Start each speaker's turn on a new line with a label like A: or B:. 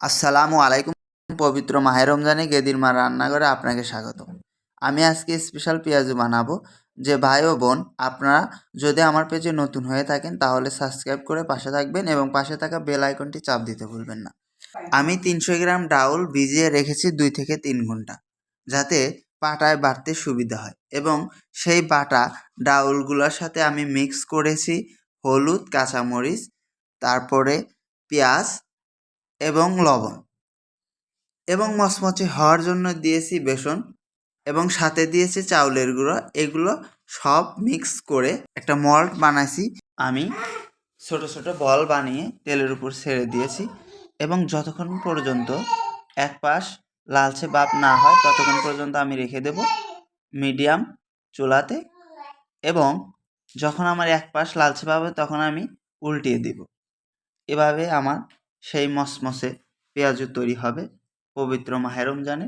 A: আসসালামু আলাইকুম। পবিত্র মাহে রমজানে গেদির মা রান্নাঘরে আপনাকে স্বাগত। আমি আজকে স্পেশাল পেঁয়াজু বানাবো। যে ভাই ও বোন আপনারা যদি আমার পেজে নতুন হয়ে থাকেন তাহলে সাবস্ক্রাইব করে পাশে থাকবেন এবং পাশে থাকা বেল আইকনটি চাপ দিতে ভুলবেন না। আমি 300 গ্রাম ডাউল ভিজিয়ে রেখেছি 2 থেকে 3 ঘন্টা, যাতে পাটায় বাটতে সুবিধা হয়, এবং সেই বাটা ডাউলগুলোর সাথে আমি মিক্স করেছি হলুদ, কাঁচামরিচ, তারপরে পেঁয়াজ এবং লবণ, এবং মচমচে হওয়ার জন্য দিয়েছি বেসন, এবং সাথে দিয়েছি চাউলের গুঁড়ো। এগুলো সব মিক্স করে একটা মল্ট বানাইছি। আমি ছোট ছোট বল বানিয়ে তেলের উপর ছেড়ে দিয়েছি, এবং যতক্ষণ পর্যন্ত এক পাশ লালচে ভাব না হয় ততক্ষণ পর্যন্ত আমি রেখে দেব মিডিয়াম চুলাতে, এবং যখন আমার এক পাশ লালচে ভাব হবে তখন আমি উল্টিয়ে দেব। এভাবে আমার সেই মচমচে পেঁয়াজু তৈরি হবে পবিত্র মাহে রমজানে।